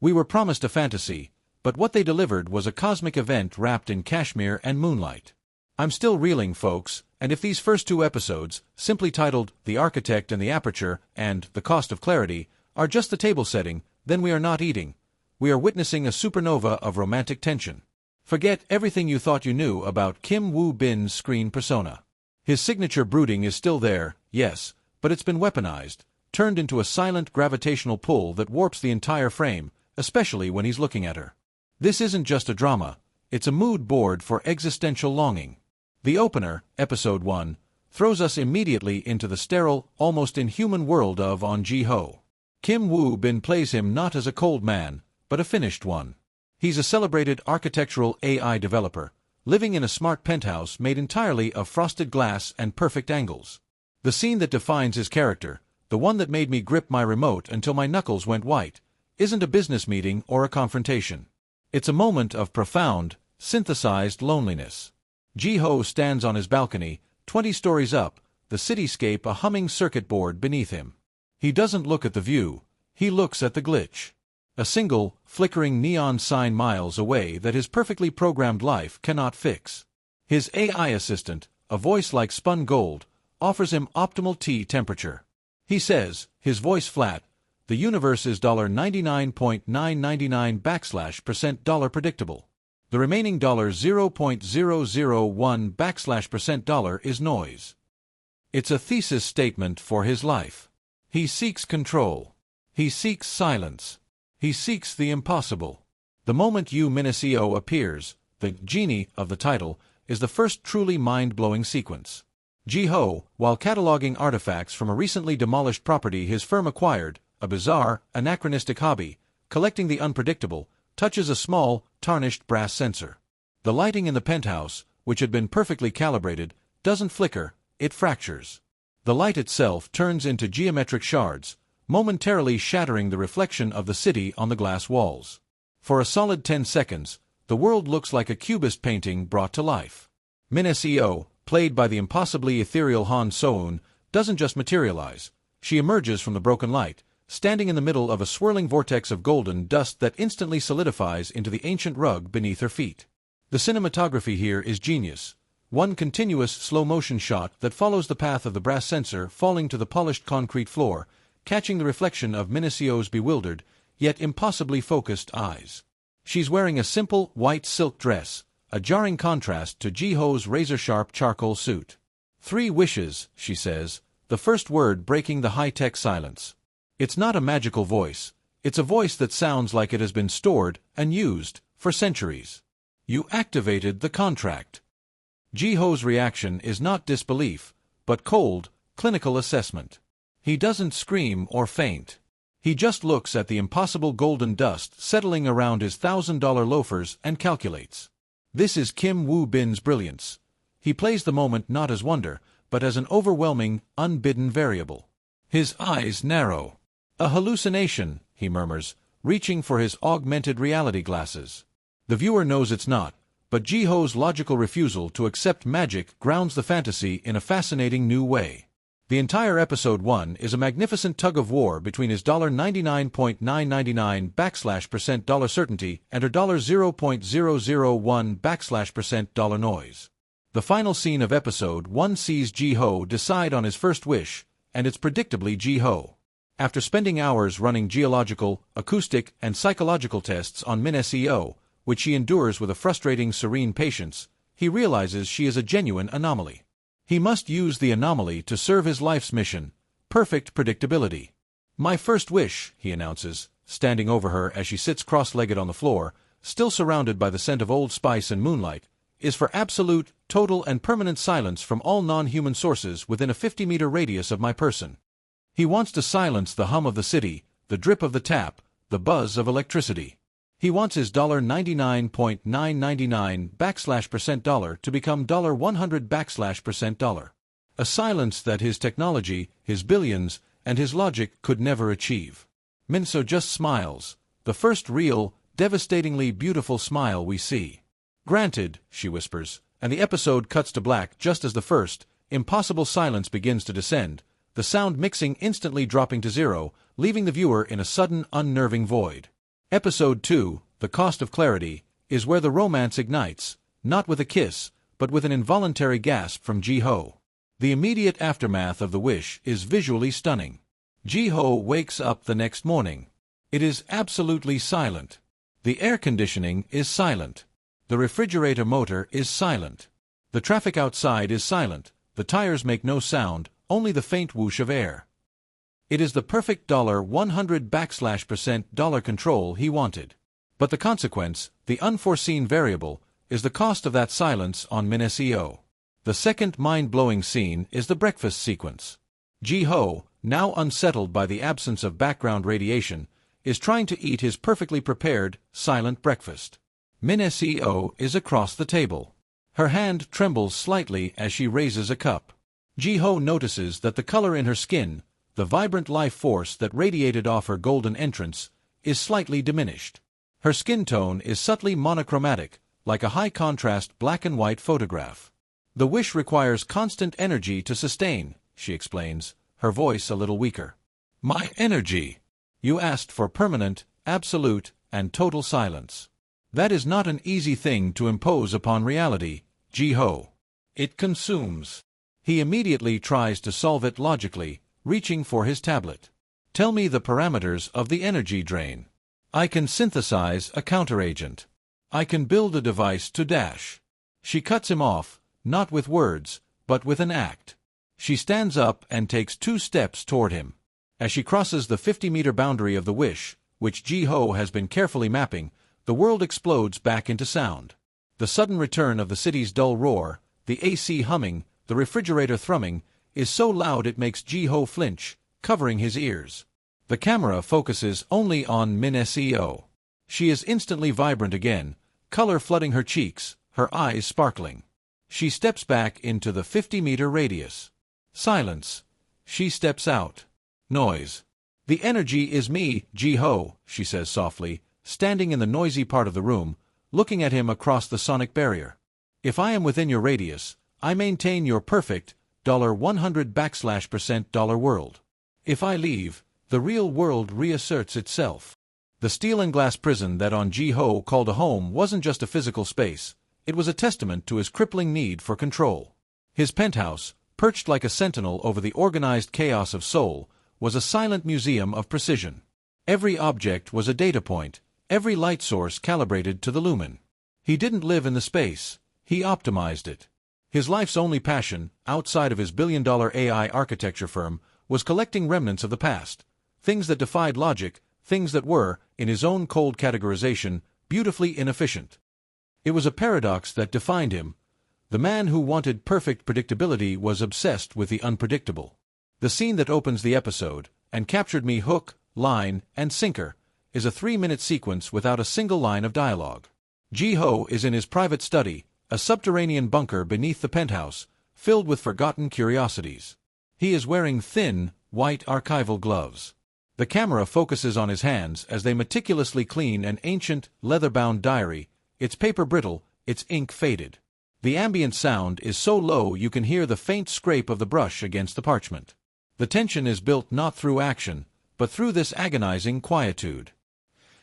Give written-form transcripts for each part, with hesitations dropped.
We were promised a fantasy, but what they delivered was a cosmic event wrapped in cashmere and moonlight. I'm still reeling, folks, and if these first 2 episodes, simply titled The Architect and the Aperture and The Cost of Clarity, are just the table setting, then we are not eating. We are witnessing a supernova of romantic tension. Forget everything you thought you knew about Kim Woo-bin's screen persona. His signature brooding is still there, yes, but it's been weaponized, turned into a silent gravitational pull that warps the entire frame, especially when he's looking at her. This isn't just a drama, it's a mood board for existential longing. The opener, Episode 1, throws us immediately into the sterile, almost inhuman world of On Ji-ho. Kim Woo-bin plays him not as a cold man, but a finished one. He's a celebrated architectural AI developer, living in a smart penthouse made entirely of frosted glass and perfect angles. The scene that defines his character, the one that made me grip my remote until my knuckles went white, isn't a business meeting or a confrontation. It's a moment of profound, synthesized loneliness. Ji-ho stands on his balcony, 20 stories up, the cityscape a humming circuit board beneath him. He doesn't look at the view, he looks at the glitch. A single, flickering neon sign miles away that his perfectly programmed life cannot fix. His AI assistant, a voice like spun gold, offers him optimal tea temperature. He says, his voice flat, the universe is $99.999% dollar predictable. The remaining $0.001% dollar is noise. It's a thesis statement for his life. He seeks control. He seeks silence. He seeks the impossible. The moment Yu Min-seo appears, the genie of the title, is the first truly mind-blowing sequence. Ji-ho, while cataloging artifacts from a recently demolished property his firm acquired, a bizarre, anachronistic hobby, collecting the unpredictable, touches a small, tarnished brass sensor. The lighting in the penthouse, which had been perfectly calibrated, doesn't flicker, it fractures. The light itself turns into geometric shards, momentarily shattering the reflection of the city on the glass walls. For a solid 10 seconds, the world looks like a cubist painting brought to life. Min-seo, played by the impossibly ethereal Han So-eun, doesn't just materialize. She emerges from the broken light, standing in the middle of a swirling vortex of golden dust that instantly solidifies into the ancient rug beneath her feet. The cinematography here is genius. One continuous slow-motion shot that follows the path of the brass sensor falling to the polished concrete floor, catching the reflection of Min-seo's bewildered, yet impossibly focused eyes. She's wearing a simple, white silk dress, a jarring contrast to Ji-ho's razor-sharp charcoal suit. 3 wishes, she says, the first word breaking the high-tech silence. It's not a magical voice. It's a voice that sounds like it has been stored and used for centuries. You activated the contract. Ji-ho's reaction is not disbelief, but cold, clinical assessment. He doesn't scream or faint. He just looks at the impossible golden dust settling around his $1,000 loafers and calculates. This is Kim Woo-bin's brilliance. He plays the moment not as wonder, but as an overwhelming, unbidden variable. His eyes narrow. A hallucination, he murmurs, reaching for his augmented reality glasses. The viewer knows it's not, but Ji-ho's logical refusal to accept magic grounds the fantasy in a fascinating new way. The entire Episode 1 is a magnificent tug-of-war between his $99.999% dollar certainty and her $0.001% dollar noise. The final scene of Episode 1 sees Ji-ho decide on his first wish, and it's predictably Ji-ho. After spending hours running geological, acoustic, and psychological tests on Min-seo, which she endures with a frustrating serene patience, he realizes she is a genuine anomaly. He must use the anomaly to serve his life's mission, perfect predictability. My first wish, he announces, standing over her as she sits cross-legged on the floor, still surrounded by the scent of Old Spice and moonlight, is for absolute, total, and permanent silence from all non-human sources within a 50-meter radius of my person. He wants to silence the hum of the city, the drip of the tap, the buzz of electricity. He wants his $99.999% dollar to become $100% dollar. A silence that his technology, his billions, and his logic could never achieve. Min-seo just smiles, the first real, devastatingly beautiful smile we see. Granted, she whispers, and the episode cuts to black just as the first, impossible silence begins to descend, the sound mixing instantly dropping to zero, leaving the viewer in a sudden, unnerving void. Episode 2, The Cost of Clarity, is where the romance ignites, not with a kiss, but with an involuntary gasp from Ji-ho. The immediate aftermath of the wish is visually stunning. Ji-ho wakes up the next morning. It is absolutely silent. The air conditioning is silent. The refrigerator motor is silent. The traffic outside is silent. The tires make no sound, only the faint whoosh of air. It is the perfect $100% dollar control he wanted. But the consequence, the unforeseen variable, is the cost of that silence on Min-seo. The second mind-blowing scene is the breakfast sequence. Ji-ho, now unsettled by the absence of background radiation, is trying to eat his perfectly prepared, silent breakfast. Min-seo is across the table. Her hand trembles slightly as she raises a cup. Ji-ho notices that the color in her skin, the vibrant life force that radiated off her golden entrance, is slightly diminished. Her skin tone is subtly monochromatic, like a high-contrast black-and-white photograph. The wish requires constant energy to sustain, she explains, her voice a little weaker. My energy. You asked for permanent, absolute, and total silence. That is not an easy thing to impose upon reality, Ji-ho. It consumes. He immediately tries to solve it logically, reaching for his tablet. Tell me the parameters of the energy drain. I can synthesize a counteragent. I can build a device to dash. She cuts him off, not with words, but with an act. She stands up and takes 2 steps toward him. As she crosses the 50-meter boundary of the wish, which Ji-ho has been carefully mapping, the world explodes back into sound. The sudden return of the city's dull roar, the AC humming, the refrigerator thrumming, is so loud it makes Ji-ho flinch, covering his ears. The camera focuses only on Min-seo. She is instantly vibrant again, color flooding her cheeks, her eyes sparkling. She steps back into the 50-meter radius. Silence. She steps out. Noise. The energy is me, Ji-ho, she says softly, standing in the noisy part of the room, looking at him across the sonic barrier. If I am within your radius, I maintain your perfect, $100% dollar world. If I leave, the real world reasserts itself. The steel and glass prison that on Ji-ho called a home wasn't just a physical space, it was a testament to his crippling need for control. His penthouse, perched like a sentinel over the organized chaos of Seoul, was a silent museum of precision. Every object was a data point, every light source calibrated to the lumen. He didn't live in the space, he optimized it. His life's only passion, outside of his billion-dollar AI architecture firm, was collecting remnants of the past, things that defied logic, things that were, in his own cold categorization, beautifully inefficient. It was a paradox that defined him. The man who wanted perfect predictability was obsessed with the unpredictable. The scene that opens the episode, and captured me hook, line, and sinker, is a 3-minute sequence without a single line of dialogue. Ji-ho is in his private study, a subterranean bunker beneath the penthouse, filled with forgotten curiosities. He is wearing thin, white archival gloves. The camera focuses on his hands as they meticulously clean an ancient, leather-bound diary, its paper brittle, its ink faded. The ambient sound is so low you can hear the faint scrape of the brush against the parchment. The tension is built not through action, but through this agonizing quietude.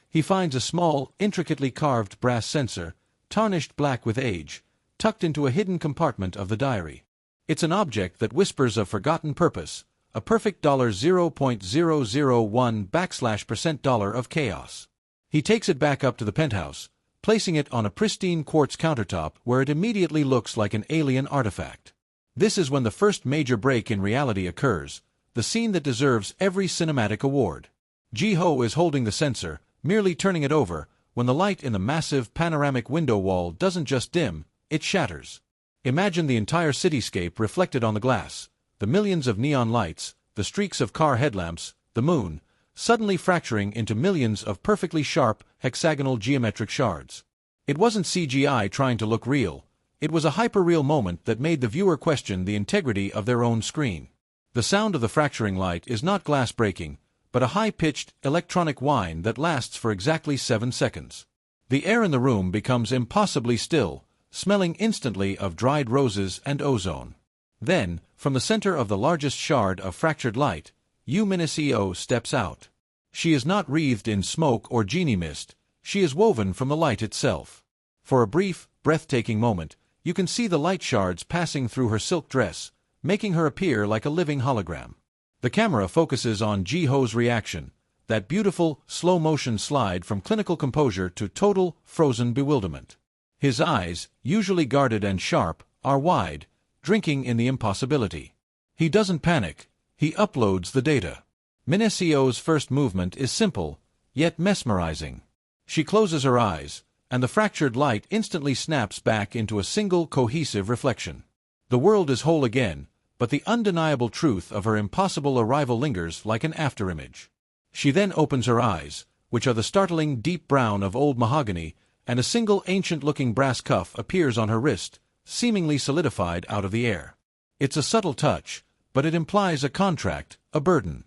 He finds a small, intricately carved brass censer, tarnished black with age, tucked into a hidden compartment of the diary. It's an object that whispers of forgotten purpose, a perfect $0.001% dollar of chaos. He takes it back up to the penthouse, placing it on a pristine quartz countertop where it immediately looks like an alien artifact. This is when the first major break in reality occurs, the scene that deserves every cinematic award. Ji-ho is holding the censer, merely turning it over, when the light in the massive panoramic window wall doesn't just dim, it shatters. Imagine the entire cityscape reflected on the glass, the millions of neon lights, the streaks of car headlamps, the moon, suddenly fracturing into millions of perfectly sharp, hexagonal geometric shards. It wasn't CGI trying to look real, it was a hyper-real moment that made the viewer question the integrity of their own screen. The sound of the fracturing light is not glass breaking, but a high-pitched, electronic whine that lasts for exactly 7 seconds. The air in the room becomes impossibly still, smelling instantly of dried roses and ozone. Then, from the center of the largest shard of fractured light, Min-seo steps out. She is not wreathed in smoke or genie mist, she is woven from the light itself. For a brief, breathtaking moment, you can see the light shards passing through her silk dress, making her appear like a living hologram. The camera focuses on Ji-ho's reaction, that beautiful, slow-motion slide from clinical composure to total, frozen bewilderment. His eyes, usually guarded and sharp, are wide, drinking in the impossibility. He doesn't panic, he uploads the data. Minaseo's first movement is simple, yet mesmerizing. She closes her eyes, and the fractured light instantly snaps back into a single cohesive reflection. The world is whole again, but the undeniable truth of her impossible arrival lingers like an afterimage. She then opens her eyes, which are the startling deep brown of old mahogany, and a single ancient-looking brass cuff appears on her wrist, seemingly solidified out of the air. It's a subtle touch, but it implies a contract, a burden.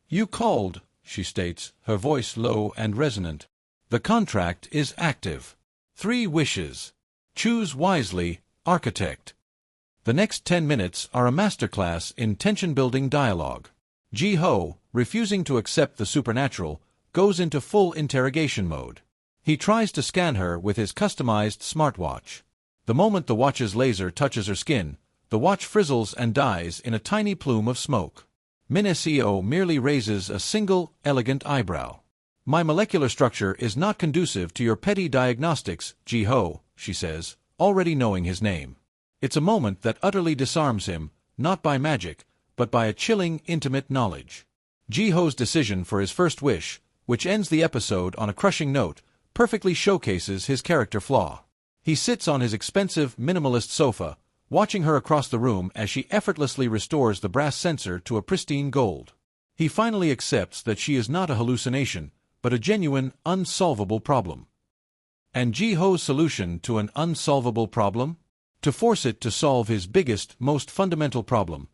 "You called," she states, her voice low and resonant. "The contract is active. 3 wishes. Choose wisely, architect." The next 10 minutes are a masterclass in tension-building dialogue. Ji-ho, refusing to accept the supernatural, goes into full interrogation mode. He tries to scan her with his customized smartwatch. The moment the watch's laser touches her skin, the watch frizzles and dies in a tiny plume of smoke. Minaseo merely raises a single, elegant eyebrow. "My molecular structure is not conducive to your petty diagnostics, Ji-ho," she says, already knowing his name. It's a moment that utterly disarms him, not by magic, but by a chilling, intimate knowledge. Ji-ho's decision for his first wish, which ends the episode on a crushing note, perfectly showcases his character flaw. He sits on his expensive, minimalist sofa, watching her across the room as she effortlessly restores the brass sensor to a pristine gold. He finally accepts that she is not a hallucination, but a genuine, unsolvable problem. And Ji-ho's solution to an unsolvable problem? To force it to solve his biggest, most fundamental problem,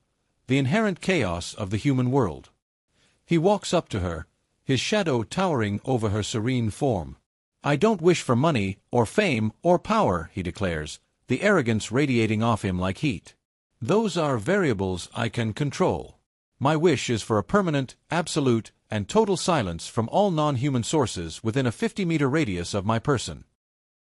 the inherent chaos of the human world. He walks up to her, his shadow towering over her serene form. "I don't wish for money, or fame, or power," he declares, the arrogance radiating off him like heat. "Those are variables I can control. My wish is for a permanent, absolute, and total silence from all non-human sources within a 50-meter radius of my person."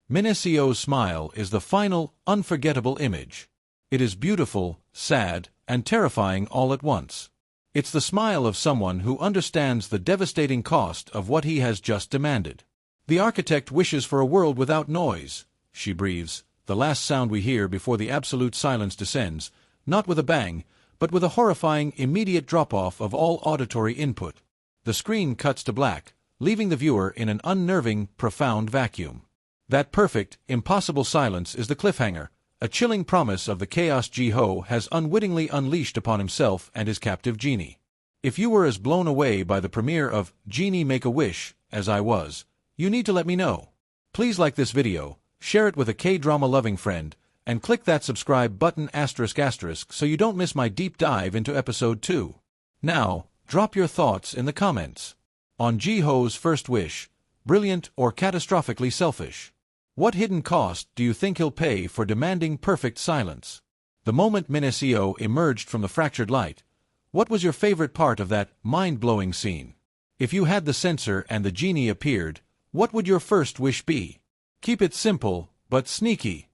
Minaseo's smile is the final, unforgettable image. It is beautiful, sad, and terrifying all at once. It's the smile of someone who understands the devastating cost of what he has just demanded. "The architect wishes for a world without noise," she breathes, the last sound we hear before the absolute silence descends, not with a bang, but with a horrifying, immediate drop-off of all auditory input. The screen cuts to black, leaving the viewer in an unnerving, profound vacuum. That perfect, impossible silence is the cliffhanger, a chilling promise of the chaos Ji-ho has unwittingly unleashed upon himself and his captive genie. If you were as blown away by the premiere of Genie Make a Wish as I was, you need to let me know. Please like this video, share it with a K-drama loving friend, and click that subscribe button *** so you don't miss my deep dive into episode 2. Now, drop your thoughts in the comments. On Ji-ho's first wish, brilliant or catastrophically selfish? What hidden cost do you think he'll pay for demanding perfect silence? The moment Minaseo emerged from the fractured light, what was your favorite part of that mind-blowing scene? If you had the sensor and the genie appeared, what would your first wish be? Keep it simple, but sneaky.